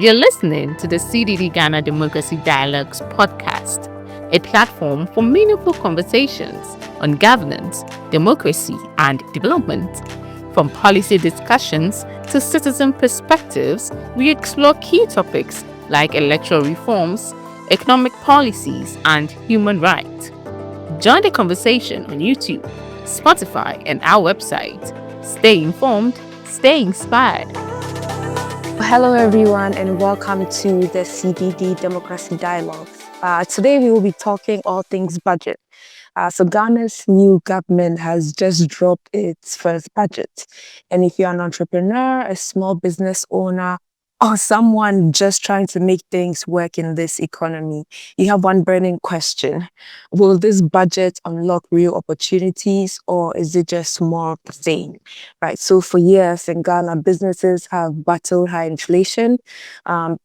You're listening to the CDD-Ghana Democracy Dialogues podcast, a platform for meaningful conversations on governance, democracy, and development. From policy discussions to citizen perspectives, we explore key topics like electoral reforms, economic policies, and human rights. Join the conversation on YouTube, Spotify, and our website. Stay informed, stay inspired. Hello, everyone, and welcome to the CDD Democracy Dialogues. Today, we will be talking all things budget. So Ghana's new government has just dropped its first budget. And if you're an entrepreneur, a small business owner, or someone just trying to make things work in this economy, you have one burning question. Will this budget unlock real opportunities, or is it just more of the same? Right. So for years in Ghana, businesses have battled high inflation,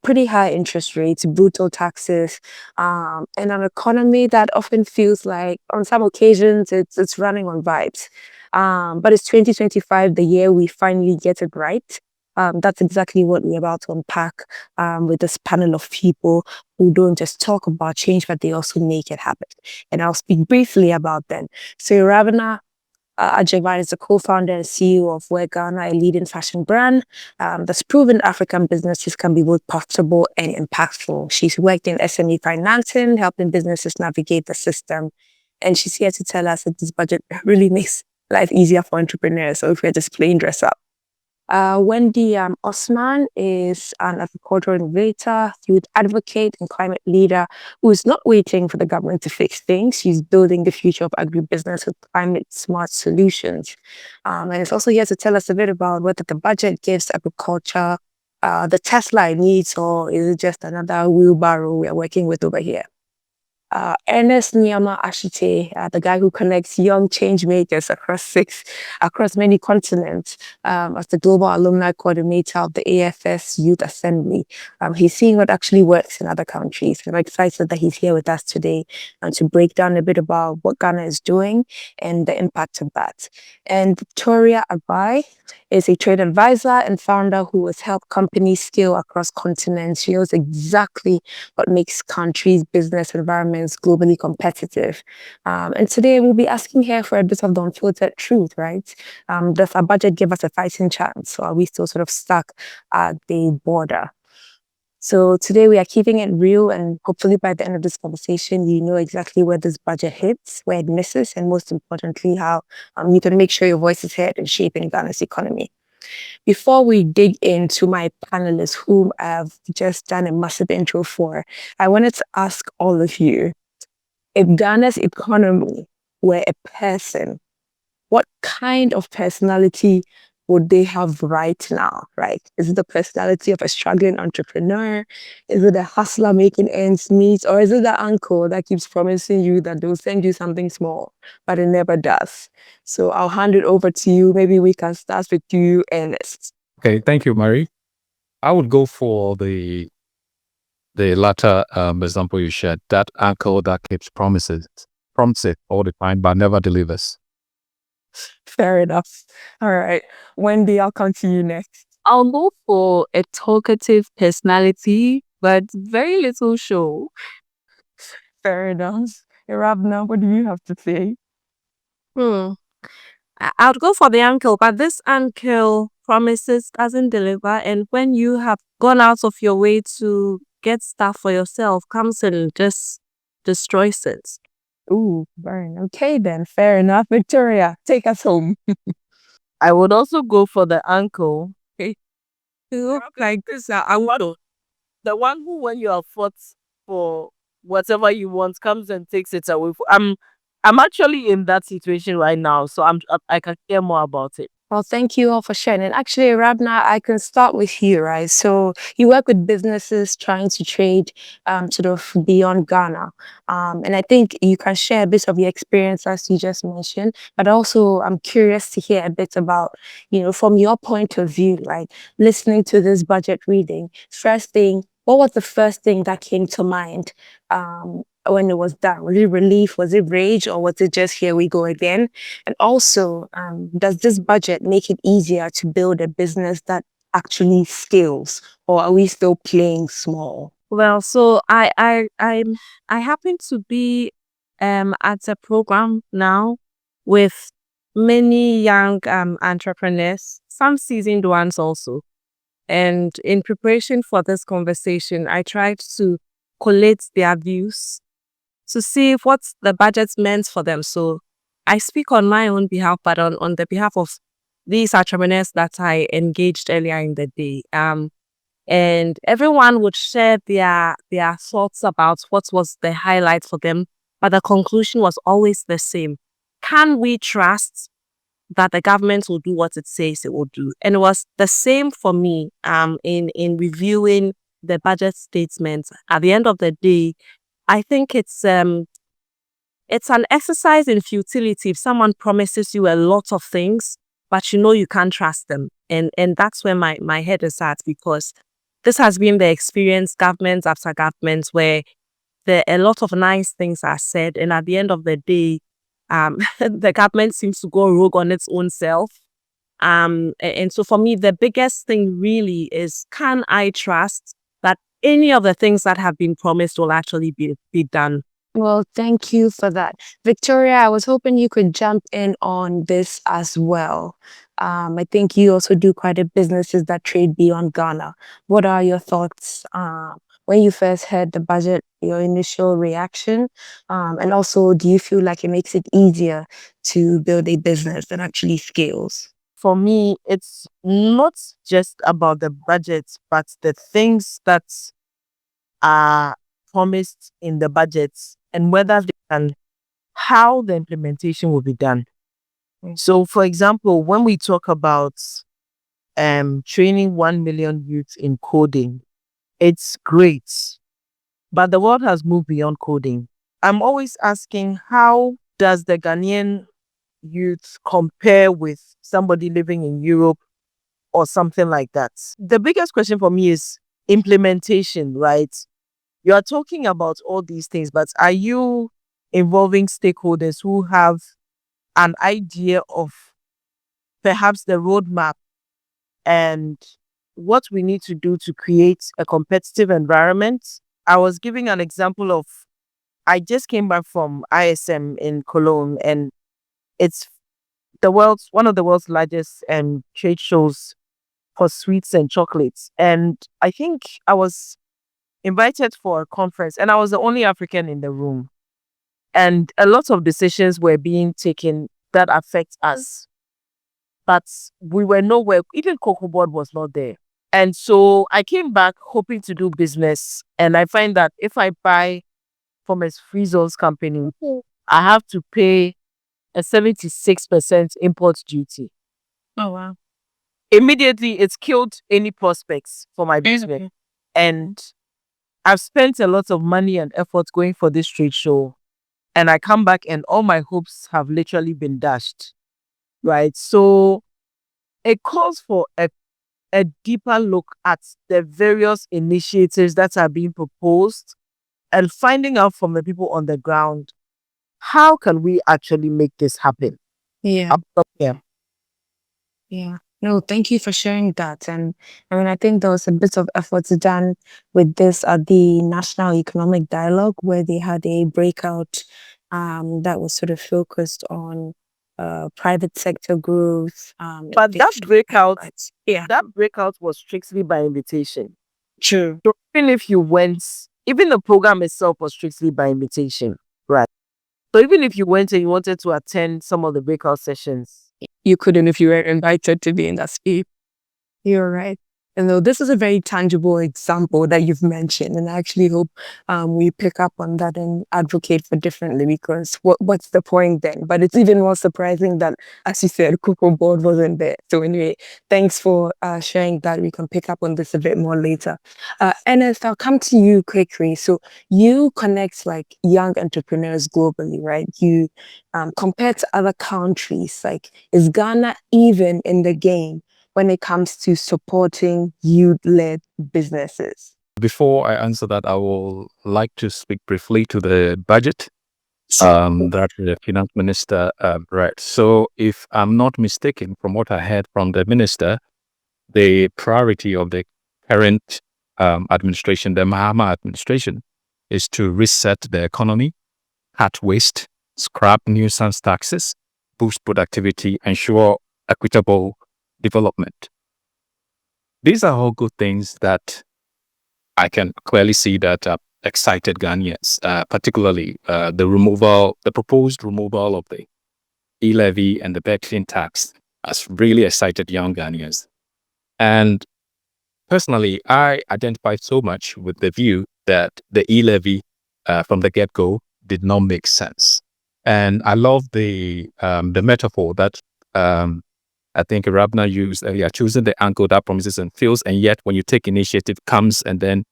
pretty high interest rates, brutal taxes, and an economy that often feels like, on some occasions, it's running on vibes. But it's 2025, the year we finally get it right. That's exactly what we're about to unpack with this panel of people who don't just talk about change, but they also make it happen. And I'll speak briefly about them. So Ravana Ajevan is the co-founder and CEO of Wear Ghana, a leading fashion brand that's proven African businesses can be both profitable and impactful. She's worked in SME financing, helping businesses navigate the system. And she's here to tell us that this budget really makes life easier for entrepreneurs. So if we're just plain dress up. Wendy Osman is an agricultural innovator, youth advocate, and climate leader who is not waiting for the government to fix things. She's building the future of agribusiness with climate-smart solutions. And it's also here to tell us a bit about whether the budget gives agriculture the Tesla it needs, or is it just another wheelbarrow we're working with over here. Ernest Nyama Ashite, the guy who connects young change makers across many continents, as the global alumni coordinator of the AFS Youth Assembly. He's seeing what actually works in other countries. And I'm excited that he's here with us today to break down a bit about what Ghana is doing and the impact of that. And Victoria Abai is a trade advisor and founder who has helped companies scale across continents. She knows exactly what makes countries, business environments globally competitive. And today we'll be asking her for a bit of the unfiltered truth, right? Does our budget give us a fighting chance, or are we still sort of stuck at the border? So today we are keeping it real, and hopefully by the end of this conversation, you know exactly where this budget hits, where it misses, and most importantly, how you can make sure your voice is heard in shaping Ghana's economy. Before we dig into my panelists, whom I've just done a massive intro for, I wanted to ask all of you, if Ghana's economy were a person, what kind of personality would they have right now, right? Is it the personality of a struggling entrepreneur? Is it a hustler making ends meet? Or is it the uncle that keeps promising you that they'll send you something small, but it never does? So I'll hand it over to you. Maybe we can start with you, Ernest. Okay, thank you, Marie. I would go for the latter example you shared, that uncle that keeps promises all the time, but never delivers. Fair enough. All right. Wendy, I'll come to you next. I'll go for a talkative personality, but very little show. Fair enough. Ravna, what do you have to say? I would go for the uncle, but this uncle promises, doesn't deliver, and when you have gone out of your way to get stuff for yourself, comes and just destroys it. Ooh, burn. Okay then, fair enough. Victoria, take us home. I would also go for the uncle. Okay. You look like this. I want to. The one who, when you are fought for whatever you want, comes and takes it away. I'm actually in that situation right now, so I can hear more about it. Well, thank you all for sharing. And actually, Rabna, I can start with you, right? So you work with businesses trying to trade sort of beyond Ghana. And I think you can share a bit of your experience as you just mentioned, but also I'm curious to hear a bit about, from your point of view, like listening to this budget reading, first thing, what was the first thing that came to mind when it was done? Was it relief? Was it rage? Or was it just here we go again? And also, does this budget make it easier to build a business that actually scales, or are we still playing small? Well, so I happen to be at a program now with many young entrepreneurs, some seasoned ones also. And in preparation for this conversation, I tried to collate their views to see what the budget meant for them. So I speak on my own behalf, but on the behalf of these entrepreneurs that I engaged earlier in the day. And everyone would share their thoughts about what was the highlight for them, but the conclusion was always the same. Can we trust that the government will do what it says it will do? And it was the same for me in reviewing the budget statement. At the end of the day, I think it's an exercise in futility if someone promises you a lot of things, but you know you can't trust them. And that's where my head is at, because this has been the experience government after government where a lot of nice things are said, and at the end of the day, the government seems to go rogue on its own self. And so for me, the biggest thing really is, can I trust that any of the things that have been promised will actually be done? Well, thank you for that. Victoria, I was hoping you could jump in on this as well. I think you also do quite a businesses that trade beyond Ghana. What are your thoughts when you first heard the budget, your initial reaction? And also, do you feel like it makes it easier to build a business that actually scales? For me, it's not just about the budget, but the things that are promised in the budgets and whether they can, how the implementation will be done. So, for example, when we talk about training 1 million youth in coding, it's great, but the world has moved beyond coding. I'm always asking, how does the Ghanaian youth compare with somebody living in Europe or something like that? The biggest question for me is implementation, right? You are talking about all these things, but are you involving stakeholders who have an idea of perhaps the roadmap and what we need to do to create a competitive environment? I was giving an example of, I just came back from ISM in Cologne, and it's one of the world's largest trade shows for sweets and chocolates. And I think I was invited for a conference, and I was the only African in the room. And a lot of decisions were being taken that affect us. But we were nowhere, even Cocoa Board was not there. And so I came back hoping to do business. And I find that if I buy from a Frizzle's company, I have to pay a 76% import duty. Oh, wow. Immediately, it's killed any prospects for my business. And I've spent a lot of money and effort going for this trade show. And I come back and all my hopes have literally been dashed. Right? So it calls for a deeper look at the various initiatives that are being proposed and finding out from the people on the ground, how can we actually make this happen? Yeah. Yeah. Yeah. No, thank you for sharing that. And I mean, I think there was a bit of effort done with this at the National Economic Dialogue, where they had a breakout that was sort of focused on private sector growth. But that breakout, yeah, that breakout was strictly by invitation. true. So even if you went, even the program itself was strictly by invitation, right? So even if you went and you wanted to attend some of the breakout sessions, You couldn't if you were invited to be in that space. You're right. And though this is a very tangible example that you've mentioned, and I actually hope we pick up on that and advocate for differently, because what's the point then? But it's even more surprising that, as you said, Cocoa Board wasn't there. So anyway, thanks for sharing that. We can pick up on this a bit more later. Ernest, I'll come to you quickly. So you connect like young entrepreneurs globally, right? You compared to other countries, like is Ghana even in the game when it comes to supporting youth-led businesses? Before I answer that, I will like to speak briefly to the budget that the finance minister read. So if I'm not mistaken, from what I heard from the minister, the priority of the current administration, the Mahama administration, is to reset the economy, cut waste, scrap nuisance taxes, boost productivity, ensure equitable development. These are all good things that I can clearly see that excited Ghanaians, particularly the proposed removal of the e-levy and the betting tax has really excited young Ghanaians. And personally, I identified so much with the view that the e-levy from the get-go did not make sense. And I love the metaphor that I think Rabna used earlier, choosing the anchor that promises and fails, and yet when you take initiative, comes and then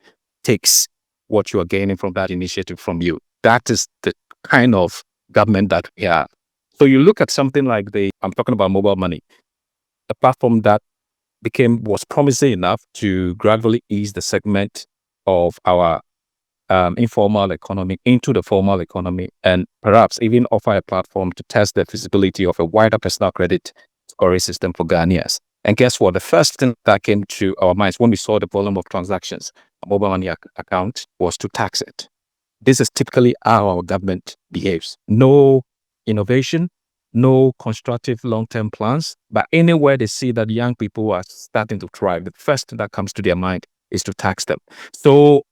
takes what you are gaining from that initiative from you. That is the kind of government that we are. So you look at something like I'm talking about mobile money, a platform that was promising enough to gradually ease the segment of our informal economy into the formal economy, and perhaps even offer a platform to test the feasibility of a wider personal credit scoring system for Ghanaians. And guess what? The first thing that came to our minds when we saw the volume of transactions on mobile money account was to tax it. This is typically how our government behaves. No innovation, no constructive long-term plans, but anywhere they see that young people are starting to thrive, the first thing that comes to their mind is to tax them. So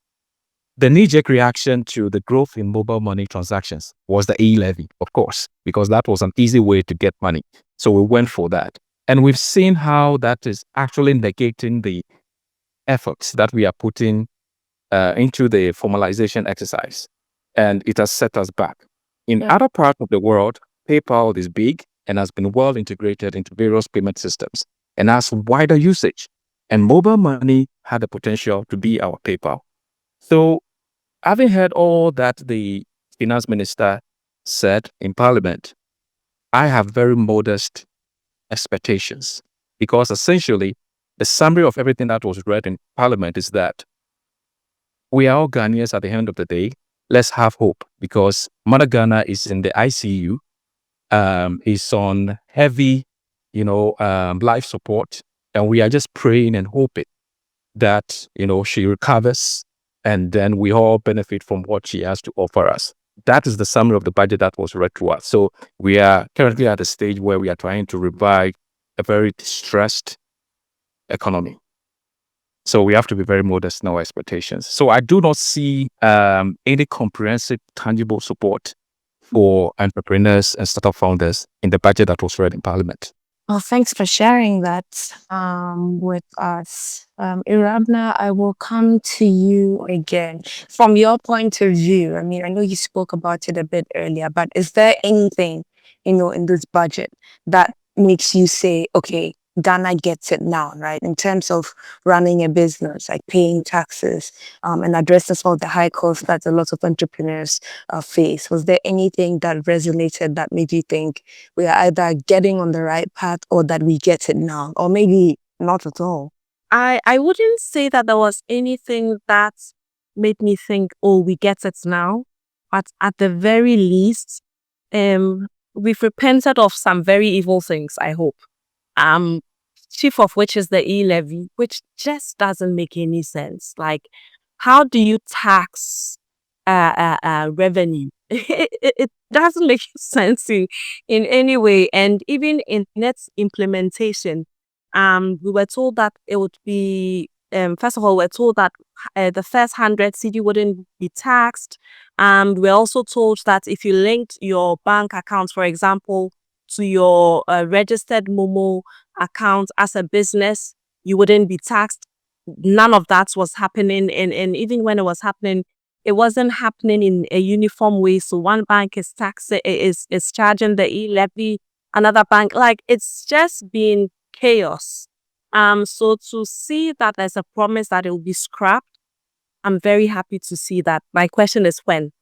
the knee-jerk reaction to the growth in mobile money transactions was the e-levy, of course, because that was an easy way to get money. So we went for that. And we've seen how that is actually negating the efforts that we are putting into the formalization exercise. And it has set us back. In other parts of the world, PayPal is big and has been well integrated into various payment systems and has wider usage. And mobile money had the potential to be our PayPal. So, having heard all that the finance minister said in Parliament, I have very modest expectations, because essentially the summary of everything that was read in Parliament is that we are all Ghanaians at the end of the day. Let's have hope, because Mother Ghana is in the ICU, is on heavy, life support, and we are just praying and hoping that, she recovers, and then we all benefit from what she has to offer us. That is the summary of the budget that was read to us. So we are currently at a stage where we are trying to revive a very distressed economy. So we have to be very modest in our expectations. So I do not see any comprehensive, tangible support for entrepreneurs and startup founders in the budget that was read in Parliament. Well, thanks for sharing that with us. Irabna, I will come to you again. From your point of view, I mean, I know you spoke about it a bit earlier, but is there anything, in this budget that makes you say, okay, Ghana gets it now, right? In terms of running a business, like paying taxes, and addressing some of the high costs that a lot of entrepreneurs face. Was there anything that resonated that made you think we are either getting on the right path or that we get it now, or maybe not at all? I wouldn't say that there was anything that made me think, oh, we get it now. But at the very least, we've repented of some very evil things, I hope. Chief of which is the e-levy, which just doesn't make any sense. Like, how do you tax revenue? It doesn't make sense in any way. And even in its implementation, we were told that it would be, first of all, we're told that the first 100 CD wouldn't be taxed. We're also told that if you linked your bank account, for example, to your registered Momo account as a business, you wouldn't be taxed. None of that was happening. And even when it was happening, it wasn't happening in a uniform way. So one bank is charging the e-levy, another bank, like it's just been chaos. So to see that there's a promise that it will be scrapped, I'm very happy to see that. My question is when.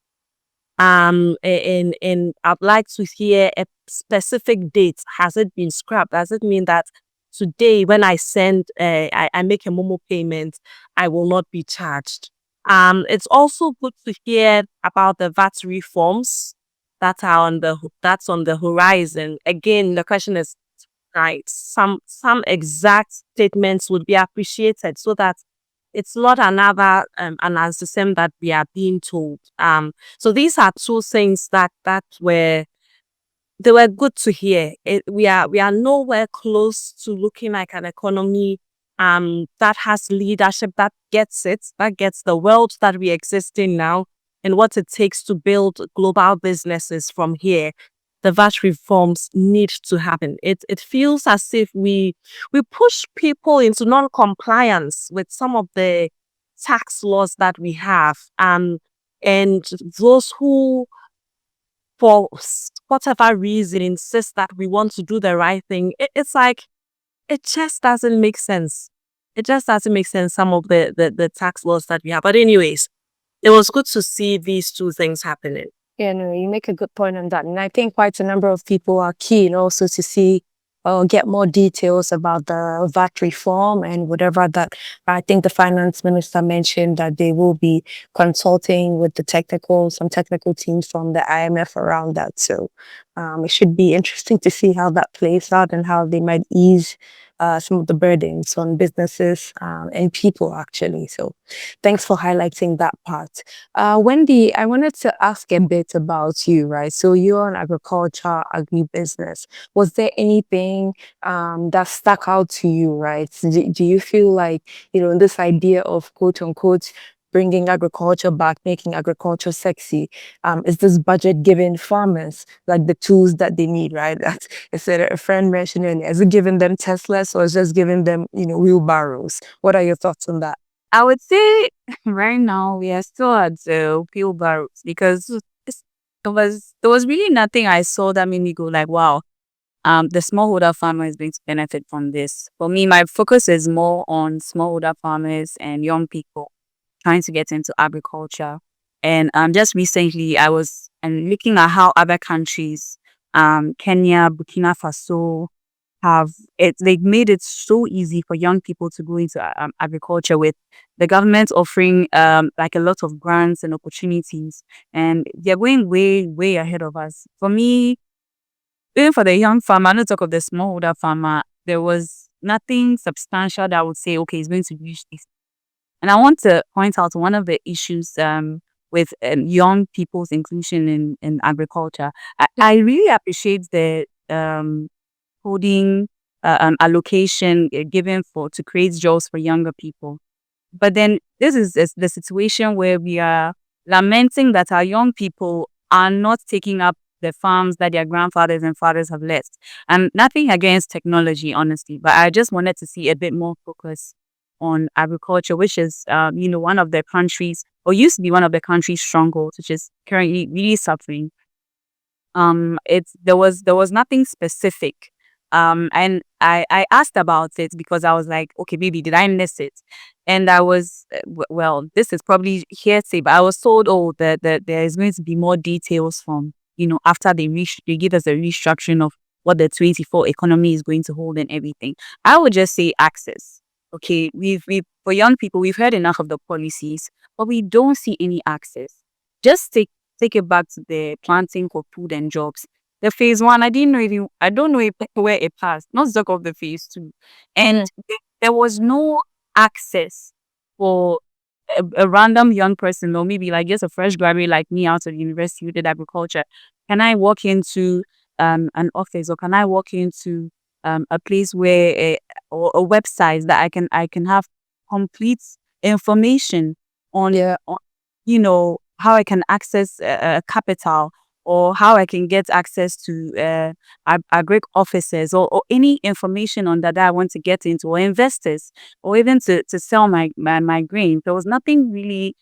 And I'd like to hear a specific date. Has it been scrapped? Does it mean that today, when I send, I make a Momo payment, I will not be charged? It's also good to hear about the VAT reforms that's on the horizon. Again, the question is, right? Some exact statements would be appreciated so that it's not another analysis that we are being told. So these are two things that were they were good to hear. We are nowhere close to looking like an economy that has leadership, that gets it, that gets the world that we exist in now and what it takes to build global businesses from here. The VAT reforms need to happen. It feels as if we push people into non-compliance with some of the tax laws that we have. And those who for whatever reason insist that we want to do the right thing, it's like it just doesn't make sense. It just doesn't make sense, some of the tax laws that we have. But anyways, it was good to see these two things happening. Yeah, no, you make a good point on that. And I think quite a number of people are keen also to see or get more details about the VAT reform and whatever that I think the finance minister mentioned that they will be consulting with some technical teams from the IMF around that. So it should be interesting to see how that plays out and how they might ease some of the burdens on businesses and people actually. So thanks for highlighting that part. Wendy, I wanted to ask a bit about you, right? So you're an agriculture, agribusiness. Was there anything that stuck out to you, right? Do you feel like, this idea of quote unquote bringing agriculture back, making agriculture sexy, is this budget giving farmers like the tools that they need, right? That is a friend mentioned earlier. Is it giving them Teslas or is it just giving them, wheelbarrows? What are your thoughts on that? I would say right now we are still at the wheelbarrows because there was really nothing I saw that made me go like, wow, the smallholder farmer is going to benefit from this. For me, my focus is more on smallholder farmers and young people trying to get into agriculture. And just recently, I was looking at how other countries, Kenya, Burkina Faso, they've made it so easy for young people to go into agriculture, with the government offering like a lot of grants and opportunities, and they're going way ahead of us. For me, even for the young farmer, not talk of the smallholder farmer, there was nothing substantial that I would say, okay, it's going to reach this. And I want to point out one of the issues with young people's inclusion in agriculture. I really appreciate the holding allocation given to create jobs for younger people. But then this is the situation where we are lamenting that our young people are not taking up the farms that their grandfathers and fathers have left. And nothing against technology, honestly, but I just wanted to see a bit more focus on agriculture, which is, one of the countries, or used to be one of the country's strongholds, which is currently really suffering. There was nothing specific. And I asked about it because I was like, okay, maybe did I miss it? And I was, well, this is probably hearsay, but I was told, oh, that there is going to be more details from, after they give us a restructuring of what the 24 economy is going to hold and everything. I would just say access. Okay, we've for young people, we've heard enough of the policies, but we don't see any access. Just take it back to the planting for food and jobs. The phase one, I don't know where it passed. Not to talk of the phase two, and there was no access for a random young person, or maybe like just a fresh graduate like me out of university who did agriculture. Can I walk into an office, or can I walk into a place where or a website that I can have complete information on, how I can access capital, or how I can get access to agric offices, or any information on that I want to get into, or investors, or even to sell my grain. There was nothing really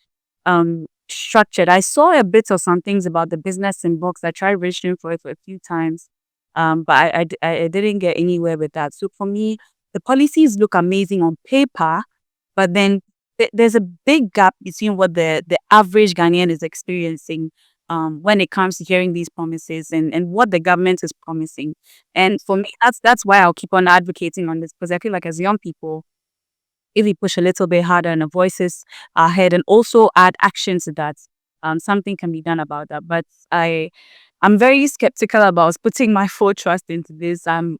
structured. I saw a bit of some things about the business inbox. I tried registering for it for a few times, but I didn't get anywhere with that. So for me, the policies look amazing on paper, but then there's a big gap between what the average Ghanaian is experiencing when it comes to hearing these promises and what the government is promising. And for me, that's why I'll keep on advocating on this, because I feel like as young people, if we push a little bit harder and our voices are heard and also add action to that, something can be done about that. But I'm very skeptical about putting my full trust into this. I'm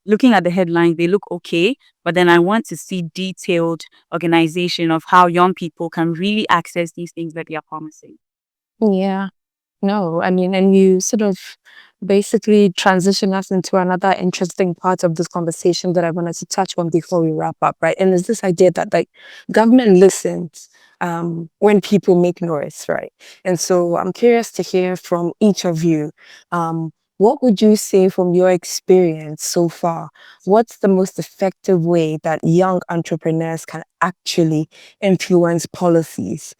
looking at the headlines; they look okay, but then I want to see detailed organization of how young people can really access these things that they are promising. Yeah. No, I mean, and you sort of basically transition us into another interesting part of this conversation that I wanted to touch on before we wrap up, right? And it's this idea that like government listens when people make noise, right? And so I'm curious to hear from each of you. What would you say from your experience so far? What's the most effective way that young entrepreneurs can actually influence policies?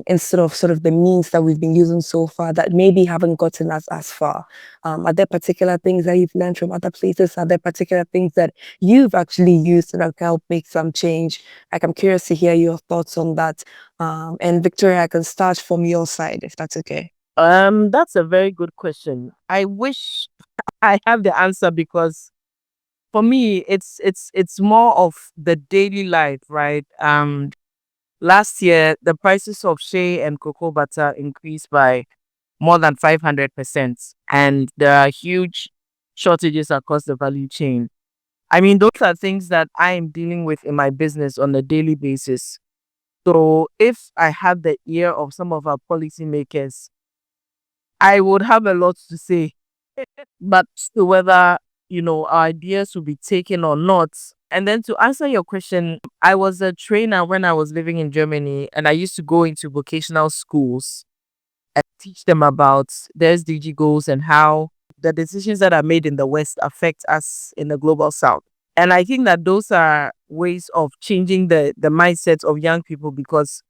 Instead of sort of the means that we've been using so far that maybe haven't gotten us as far? Are there particular things that you've learned from other places? Are there particular things that you've actually used that have helped make some change? Like, I'm curious to hear your thoughts on that. And Victoria, I can start from your side if that's okay. That's a very good question. I wish I have the answer because for me, it's more of the daily life, right? Last year the prices of shea and cocoa butter increased by more than 500%, and there are huge shortages across the value chain. I mean, those are things that I am dealing with in my business on a daily basis. So if I had the ear of some of our policymakers, I would have a lot to say. But to whether, our ideas will be taken or not. And then to answer your question, I was a trainer when I was living in Germany, and I used to go into vocational schools and teach them about their SDG goals and how the decisions that are made in the West affect us in the global South. And I think that those are ways of changing the mindset of young people, because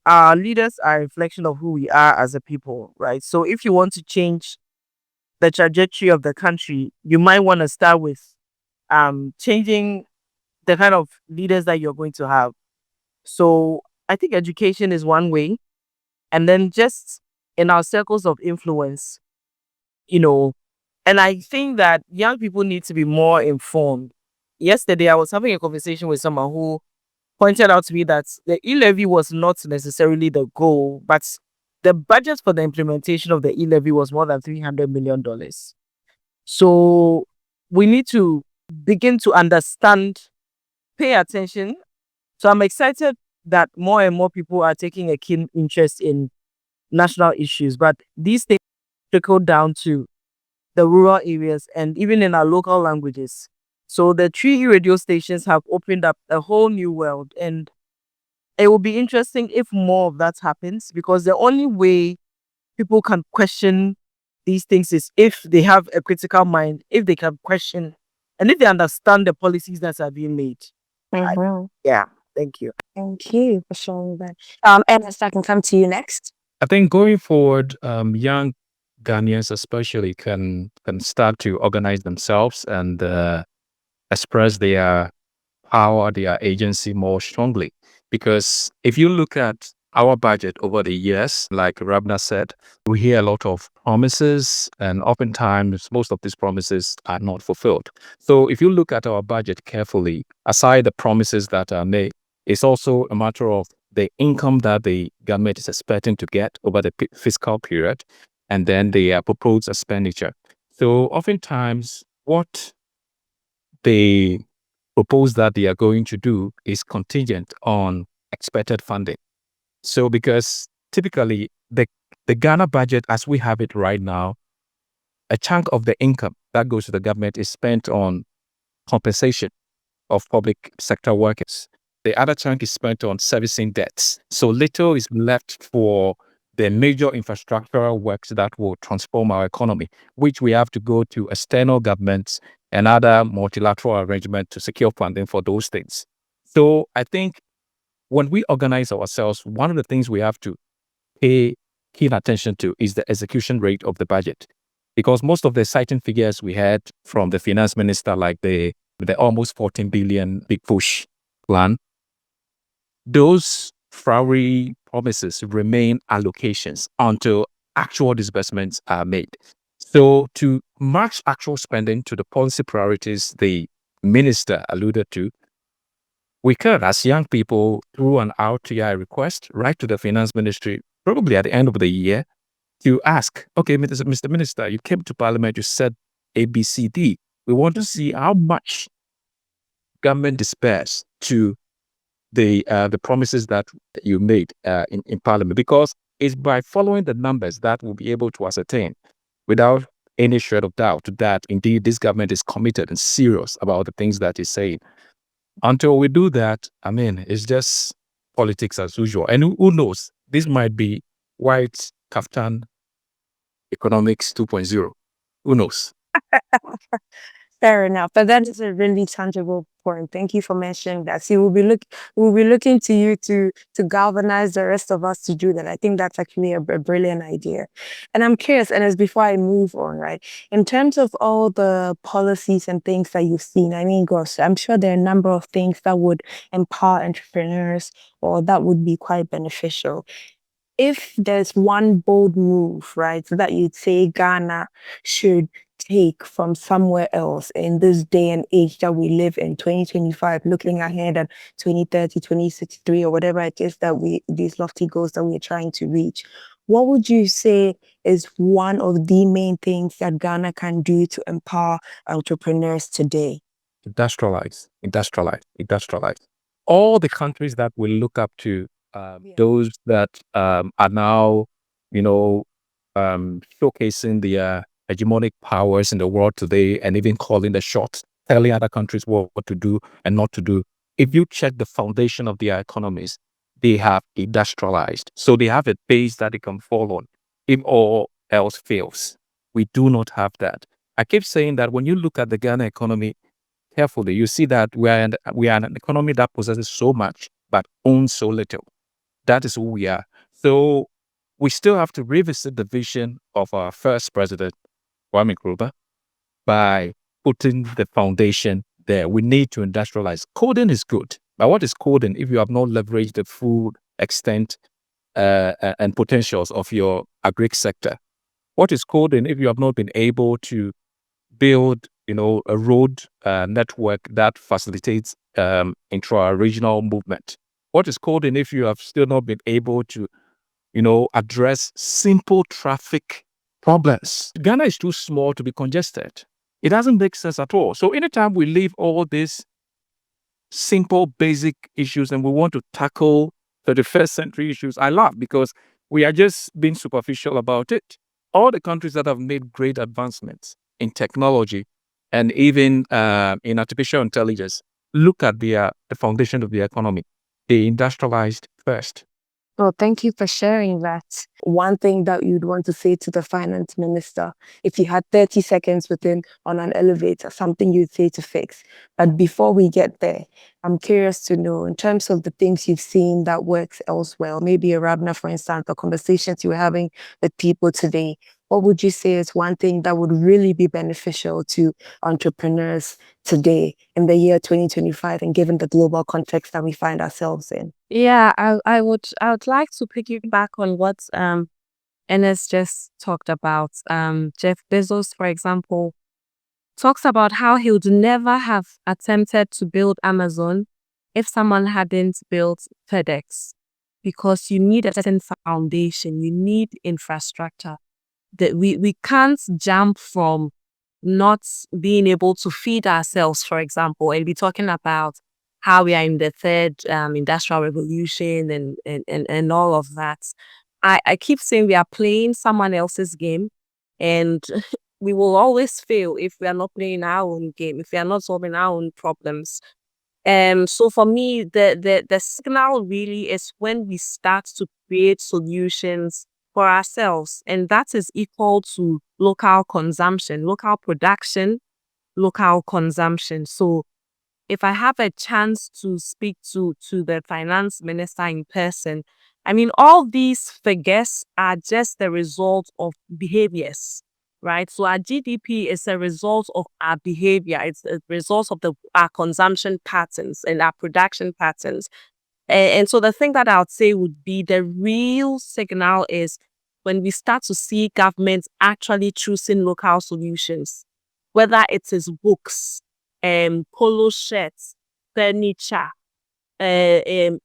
our leaders are a reflection of who we are as a people, right? So if you want to change the trajectory of the country, you might want to start with changing the kind of leaders that you're going to have. So I think education is one way. And then just in our circles of influence, you know, and I think that young people need to be more informed. Yesterday, I was having a conversation with someone who pointed out to me that the e-levy was not necessarily the goal, but the budget for the implementation of the e-levy was more than $300 million. So we need to begin to understand, pay attention. So I'm excited that more and more people are taking a keen interest in national issues, but these things trickle down to the rural areas and even in our local languages. So the 3 radio stations have opened up a whole new world, and it will be interesting if more of that happens, because the only way people can question these things is if they have a critical mind, if they can question, and if they understand the policies that are being made. Yeah, thank you. Thank you for sharing that. Ernest, I can come to you next. I think going forward, young Ghanaians especially can start to organize themselves and express their power, their agency more strongly. Because if you look at our budget over the years, like Rabna said, we hear a lot of promises, and oftentimes most of these promises are not fulfilled. So if you look at our budget carefully, aside the promises that are made, it's also a matter of the income that the government is expecting to get over the fiscal period, and then the proposed expenditure. So oftentimes, what they propose that they are going to do is contingent on expected funding. So because typically the Ghana budget as we have it right now, a chunk of the income that goes to the government is spent on compensation of public sector workers. The other chunk is spent on servicing debts. So little is left for the major infrastructural works that will transform our economy, which we have to go to external governments and other multilateral arrangements to secure funding for those things. So I think when we organize ourselves, one of the things we have to pay keen attention to is the execution rate of the budget. Because most of the citing figures we had from the finance minister, like the almost 14 billion big push plan, those flowery promises remain allocations until actual disbursements are made. So to match actual spending to the policy priorities the minister alluded to, we could, as young people, through an RTI request, write to the finance ministry, probably at the end of the year, to ask, okay, Mr. Minister, you came to Parliament, you said ABCD. We want to see how much government dispersed to the promises that you made in Parliament, because it's by following the numbers that we'll be able to ascertain without any shred of doubt that indeed this government is committed and serious about the things that it's saying. Until we do that, I mean, it's just politics as usual. And who knows? This might be white kaftan economics 2.0. Who knows? Fair enough, but that is a really tangible point. Thank you for mentioning that. See, we'll be looking to you to galvanize the rest of us to do that. I think that's actually a brilliant idea. And I'm curious, and as before I move on, right, in terms of all the policies and things that you've seen, I mean, gosh, I'm sure there are a number of things that would empower entrepreneurs or that would be quite beneficial. If there's one bold move, right, that you'd say Ghana should take from somewhere else in this day and age that we live in, 2025, looking ahead at 2030, 2063, or whatever it is that these lofty goals that we're trying to reach, what would you say is one of the main things that Ghana can do to empower entrepreneurs today? Industrialize, industrialize, industrialize. All the countries that we look up to, those that are now, showcasing the hegemonic powers in the world today and even calling the shots, telling other countries what to do and not to do. If you check the foundation of their economies, they have industrialized. So they have a base that they can fall on if all else fails. We do not have that. I keep saying that when you look at the Ghana economy carefully, you see that we are an economy that possesses so much but owns so little. That is who we are. So we still have to revisit the vision of our first president, Kwame Nkrumah, by putting the foundation there. We need to industrialize. Coding is good, but what is coding if you have not leveraged the full extent and potentials of your agri sector? What is coding if you have not been able to build, a road network that facilitates intra-regional movement? What is coding if you have still not been able to, address simple traffic problems? Ghana is too small to be congested. It doesn't make sense at all. So anytime we leave all these simple, basic issues and we want to tackle 31st century issues, I laugh because we are just being superficial about it. All the countries that have made great advancements in technology and even in artificial intelligence, look at the foundation of the economy. They industrialized first. Well, thank you for sharing that. One thing that you'd want to say to the finance minister, if you had 30 seconds with him on an elevator, something you'd say to fix. But before we get there, I'm curious to know, in terms of the things you've seen that works elsewhere, maybe a Rabna, for instance, the conversations you were having with people today, what would you say is one thing that would really be beneficial to entrepreneurs today in the year 2025 and given the global context that we find ourselves in? Yeah, I would like to piggyback on what Enes just talked about. Jeff Bezos, for example, talks about how he would never have attempted to build Amazon if someone hadn't built FedEx, because you need a certain foundation, you need infrastructure. That we can't jump from not being able to feed ourselves, for example, and be talking about how we are in the third industrial revolution and all of that. I keep saying we are playing someone else's game, and we will always fail if we are not playing our own game, if we are not solving our own problems. So for me, the signal really is when we start to create solutions for ourselves, and that is equal to local consumption, local production, local consumption. So if I have a chance to speak to the finance minister in person, I mean, all these figures are just the result of behaviors, right? So our GDP is a result of our behavior. It's a result of our consumption patterns and our production patterns. And so the thing that I would say would be the real signal is when we start to see governments actually choosing local solutions, whether it is books, polo shirts, furniture, even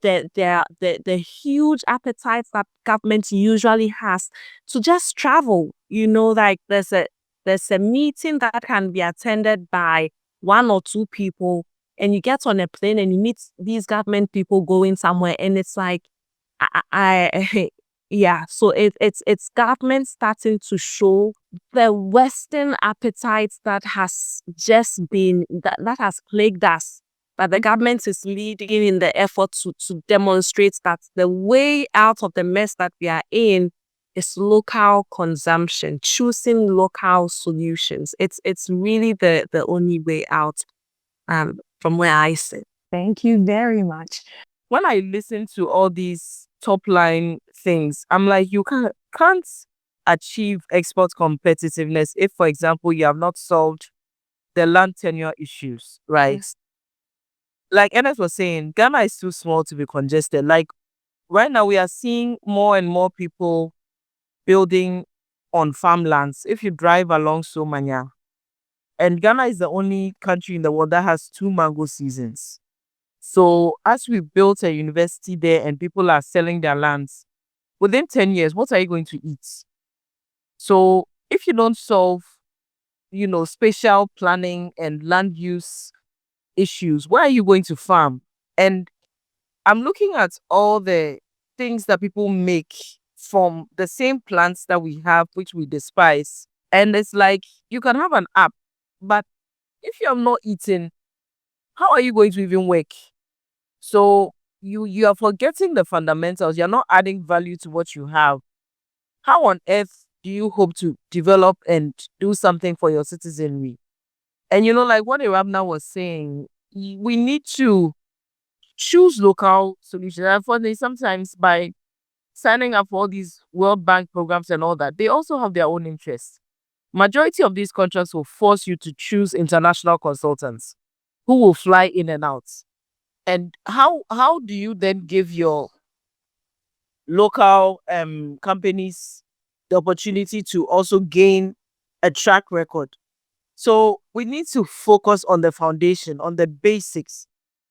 the huge appetite that government usually has to just travel. Like there's a meeting that can be attended by one or two people, and you get on a plane and you meet these government people going somewhere, and it's like, yeah. So it's government starting to show the Western appetite that has just been that has plagued us. But the government is leading in the effort to demonstrate that the way out of the mess that we are in is local consumption, choosing local solutions. It's really the only way out, from where I sit. Thank you very much. When I listen to all these top line things, I'm like, you can't achieve export competitiveness if, for example, you have not solved the land tenure issues, right? Yes. Like Ernest was saying, Ghana is too small to be congested. Like right now, we are seeing more and more people building on farmlands. If you drive along Somanya, and Ghana is the only country in the world that has 2 mango seasons. So as we built a university there and people are selling their lands, within 10 years, what are you going to eat? So if you don't solve, spatial planning and land use issues, where are you going to farm? And I'm looking at all the things that people make from the same plants that we have, which we despise. And it's like, you can have an app, but if you're not eating, how are you going to even work? So you are forgetting the fundamentals. You're not adding value to what you have. How on earth do you hope to develop and do something for your citizenry? And like what Irabna was saying, we need to choose local solutions. Unfortunately, sometimes by signing up for all these World Bank programs and all that, they also have their own interests. Majority of these contracts will force you to choose international consultants who will fly in and out. And how do you then give your local companies the opportunity to also gain a track record? So we need to focus on the foundation, on the basics.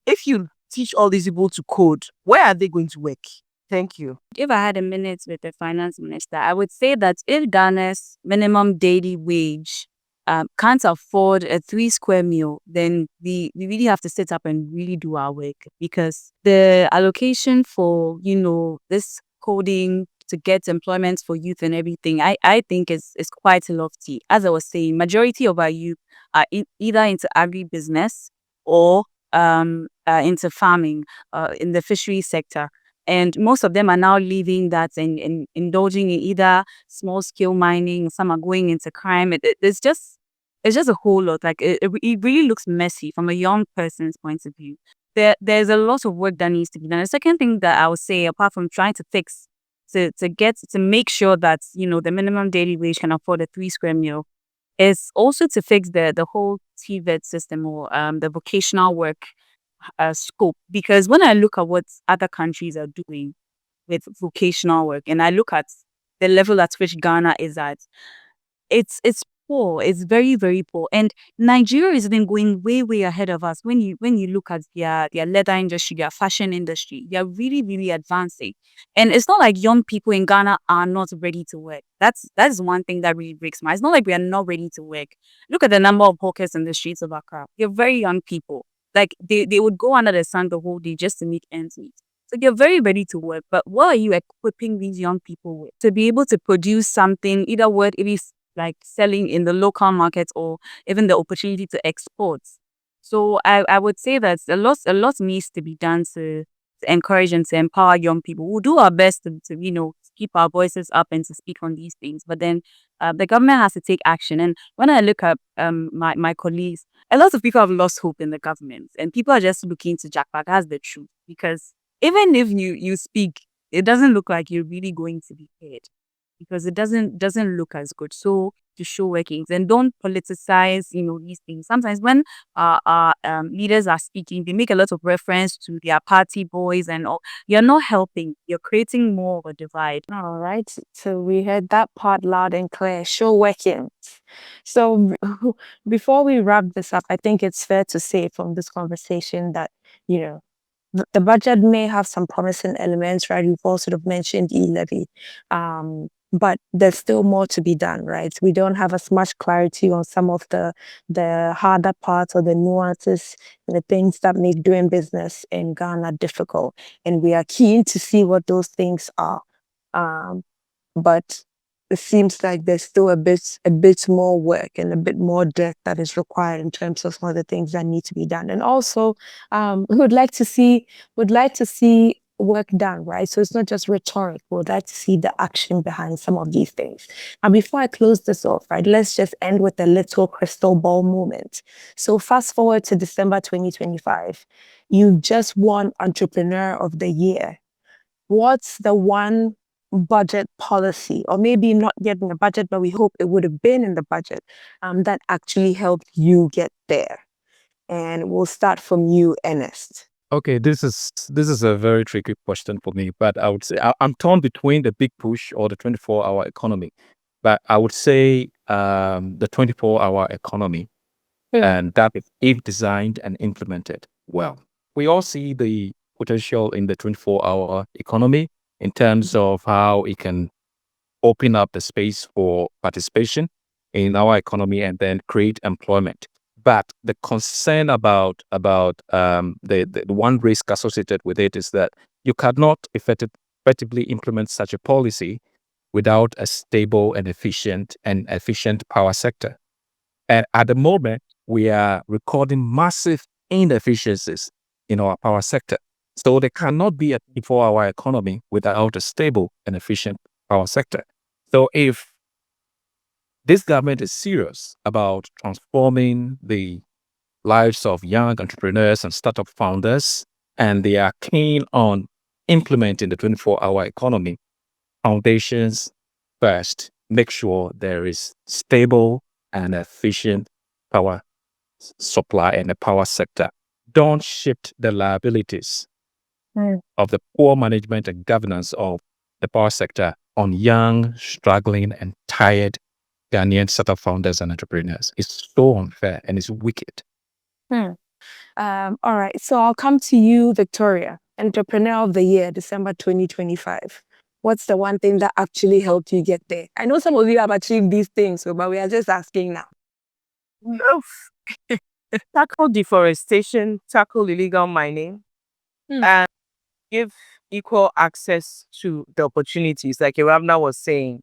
If you teach all these people to code, where are they going to work? Thank you. If I had a minute with the finance minister, I would say that if Ghana's minimum daily wage can't afford a 3 square meal, then we really have to sit up and really do our work, because the allocation for, this coding to get employment for youth and everything, I think is quite lofty. As I was saying, majority of our youth are either into agribusiness or into farming, in the fishery sector. And most of them are now leaving that and indulging in either small scale mining. Some are going into crime. It's just a whole lot. Like it really looks messy from a young person's point of view. There's a lot of work that needs to be done. The second thing that I would say, apart from trying to fix to make sure that the minimum daily wage can afford a 3 square meal, is also to fix the whole TVET system, or the vocational work scope. Because when I look at what other countries are doing with vocational work, and I look at the level at which Ghana is at, it's poor. It's very, very poor. And Nigeria is even going way, way ahead of us. When you look at their leather industry, their fashion industry, they are really, really advancing. And it's not like young people in Ghana are not ready to work. That is one thing that really breaks my. It's not like we are not ready to work. Look at the number of hawkers in the streets of Accra. They're very young people. Like they would go under the sun the whole day just to make ends meet. So they're very ready to work. But what are you equipping these young people with to be able to produce something, either what it is like selling in the local market, or even the opportunity to export? So I would say that a lot needs to be done to encourage and to empower young people. We'll do our best to keep our voices up and to speak on these things. But then the government has to take action. And when I look at my colleagues, a lot of people have lost hope in the government, and people are just looking to jackpot. That's the truth. Because even if you speak, it doesn't look like you're really going to be heard, because it doesn't look as good. So to show workings, and don't politicize these things. Sometimes when our leaders are speaking, they make a lot of reference to their party boys and all. You're not helping. You're creating more of a divide. All right. So we heard that part loud and clear. Show working. So before we wrap this up, I think it's fair to say from this conversation that, the budget may have some promising elements, right? You've all sort of mentioned e-levy, but there's still more to be done, right? We don't have as much clarity on some of the harder parts or the nuances and the things that make doing business in Ghana difficult, and we are keen to see what those things are. Um, but it seems like there's still a bit more work and a bit more depth that is required in terms of some of the things that need to be done. And also, we would like to see work done, right? So it's not just rhetoric. We would like to see the action behind some of these things. And before I close this off, right, let's just end with a little crystal ball moment. So fast forward to December 2025. You just won Entrepreneur of the Year. What's the one budget policy, or maybe not yet in the budget, but we hope it would have been in the budget, that actually helped you get there? And we'll start from you, Ernest. Okay, this is a very tricky question for me, but I would say I'm torn between the big push or the 24-hour economy. But I would say the 24-hour economy, and that if designed and implemented well. We all see the potential in the 24-hour economy in terms of how it can open up the space for participation in our economy and then create employment. But the concern about the one risk associated with it is that you cannot effectively implement such a policy without a stable and efficient power sector. And at the moment, we are recording massive inefficiencies in our power sector. So there cannot be a 24-hour economy without a stable and efficient power sector. So if this government is serious about transforming the lives of young entrepreneurs and startup founders, and they are keen on implementing the 24-hour economy, foundations first, make sure there is stable and efficient power supply and the power sector. Don't shift the liabilities of the poor management and governance of the power sector on young, struggling, and tired Ghanaian startup founders and entrepreneurs. It's so unfair and it's wicked. All right. So I'll come to you, Victoria, Entrepreneur of the Year, December 2025. What's the one thing that actually helped you get there? I know some of you have achieved these things, but we are just asking now. No. Tackle deforestation, tackle illegal mining, and give equal access to the opportunities. Like Iramna was saying,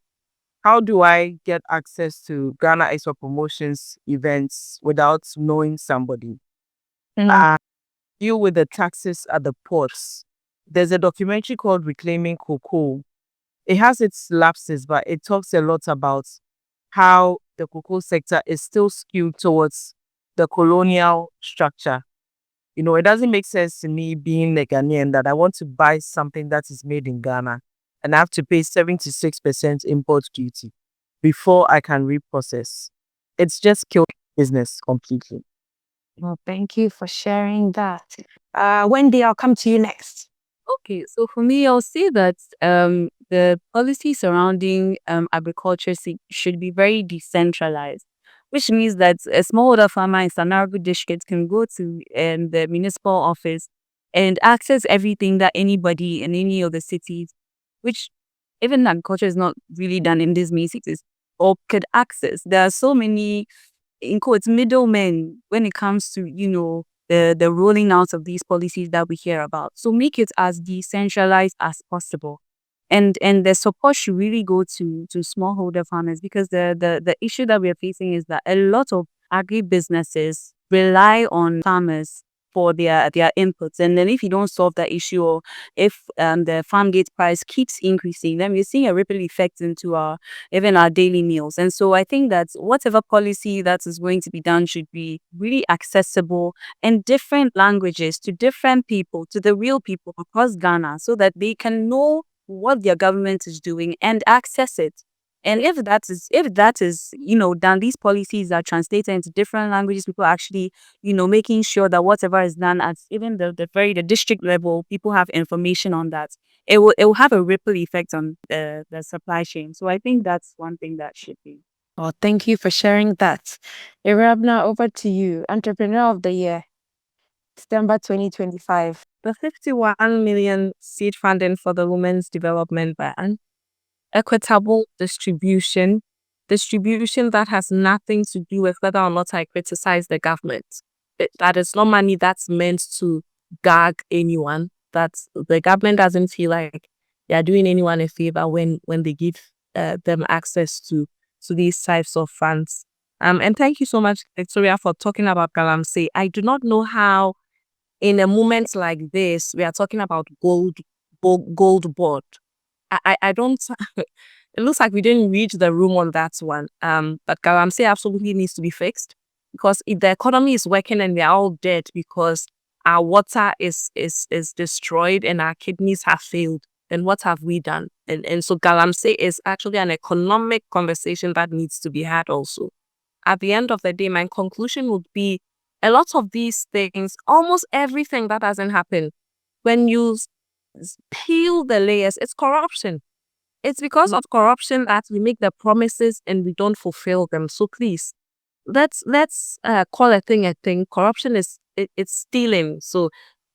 how do I get access to Ghana Expo Promotions events without knowing somebody? Deal with the taxes at the ports. There's a documentary called Reclaiming Cocoa. It has its lapses, but it talks a lot about how the cocoa sector is still skewed towards the colonial structure. It doesn't make sense to me being a Ghanaian that I want to buy something that is made in Ghana and I have to pay 76% import duty before I can reprocess. It's just killed business completely. Well, thank you for sharing that. Wendy, I'll come to you next. Okay, so for me, I'll say that the policy surrounding agriculture should be very decentralized, which means that a smallholder farmer in Sanaragu district can go to the municipal office and access everything that anybody in any of the cities, which even agriculture is not really done in these main cities, or could access. There are so many, in quotes, middlemen when it comes to, the rolling out of these policies that we hear about. So make it as decentralized as possible. And the support should really go to smallholder farmers, because the issue that we are facing is that a lot of agribusinesses rely on farmers for their inputs. And then if you don't solve that issue, or if the farm gate price keeps increasing, then we're seeing a ripple effect into even our daily meals. And so I think that whatever policy that is going to be done should be really accessible in different languages to different people, to the real people across Ghana, so that they can know what their government is doing and access it. And if that is done, these policies are translated into different languages, people are actually, making sure that whatever is done at even the district level, people have information on that. It will have a ripple effect on the supply chain. So I think that's one thing that should be. Oh, thank you for sharing that. Irabna, over to you. Entrepreneur of the Year, December 2025. the 51 million seed funding for the Women's Development Ban, equitable distribution that has nothing to do with whether or not I criticize the government. That is not money that's meant to gag anyone. That the government doesn't feel like they are doing anyone a favor when they give them access to these types of funds. And thank you so much, Victoria, for talking about Galamsey. I do not know how, in a moment like this, we are talking about gold board. I don't. It looks like we didn't reach the room on that one. But Galamsey absolutely needs to be fixed, because if the economy is working and we are all dead because our water is destroyed and our kidneys have failed, then what have we done? And so Galamsey is actually an economic conversation that needs to be had also. At the end of the day, my conclusion would be a lot of these things, almost everything that hasn't happened, when you peel the layers, it's corruption. It's because of corruption that we make the promises and we don't fulfill them. So please, let's call a thing a thing. Corruption is it's stealing. So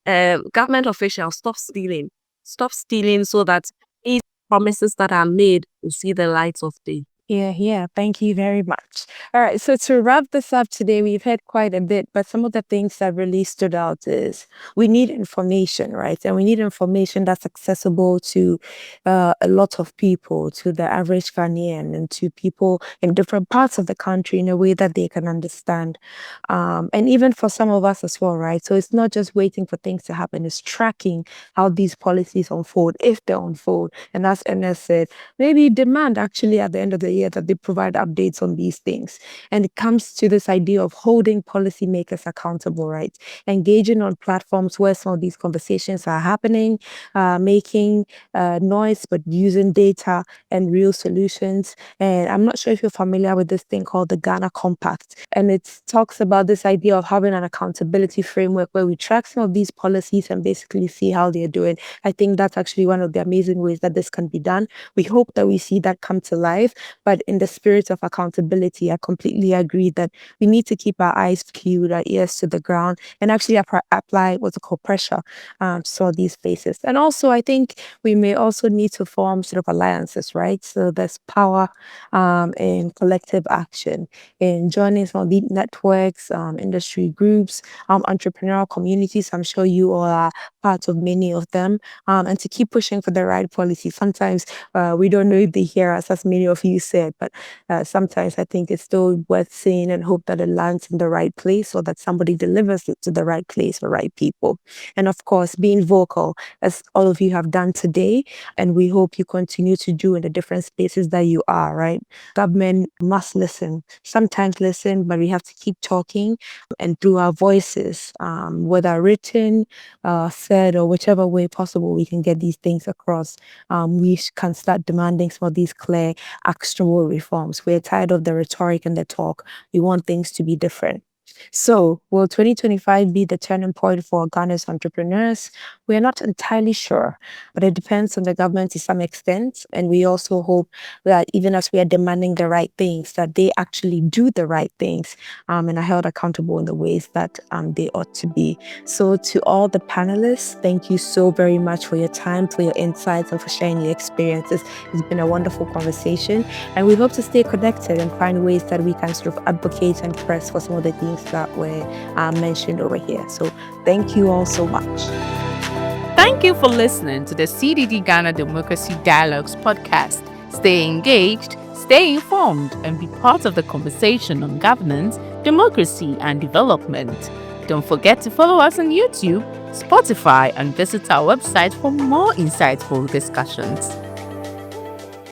government officials, stop stealing. Stop stealing so that these promises that are made will see the light of day. Yeah. Thank you very much. All right. So to wrap this up today, we've had quite a bit, but some of the things that really stood out is we need information, right? And we need information that's accessible to a lot of people, to the average Ghanaian and to people in different parts of the country in a way that they can understand. And even for some of us as well, right? So it's not just waiting for things to happen, it's tracking how these policies unfold, if they unfold. And as Ernest said, maybe demand actually at the end of the year that they provide updates on these things. And it comes to this idea of holding policymakers accountable, right? Engaging on platforms where some of these conversations are happening, making noise, but using data and real solutions. And I'm not sure if you're familiar with this thing called the Ghana Compact. And it talks about this idea of having an accountability framework where we track some of these policies and basically see how they're doing. I think that's actually one of the amazing ways that this can be done. We hope that we see that come to life. But in the spirit of accountability, I completely agree that we need to keep our eyes peeled, our ears to the ground, and actually apply what's called pressure to these places. And also, I think we may also need to form sort of alliances, right? So there's power in collective action, in joining some of these networks, industry groups, entrepreneurial communities. I'm sure you all are part of many of them, and to keep pushing for the right policy. Sometimes we don't know if they hear us, as many of you said, but sometimes I think it's still worth saying and hope that it lands in the right place or that somebody delivers it to the right place for right people. And of course, being vocal, as all of you have done today, and we hope you continue to do in the different spaces that you are, right? Government must listen, sometimes listen, but we have to keep talking, and through our voices, whether written, said, or whichever way possible, we can get these things across. We can start demanding some of these clear, actionable reforms. We're tired of the rhetoric and the talk. We want things to be different. So, will 2025 be the turning point for Ghana's entrepreneurs? We're not entirely sure, but it depends on the government to some extent. And we also hope that even as we are demanding the right things, that they actually do the right things and are held accountable in the ways that they ought to be. So, to all the panelists, thank you so very much for your time, for your insights, and for sharing your experiences. It's been a wonderful conversation, and we hope to stay connected and find ways that we can sort of advocate and press for some of the things that were mentioned over here. So thank you all so much. Thank you for listening to the CDD-Ghana Democracy Dialogues podcast. Stay engaged, stay informed, and be part of the conversation on governance, democracy, and development. Don't forget to follow us on YouTube, Spotify, and visit our website for more insightful discussions.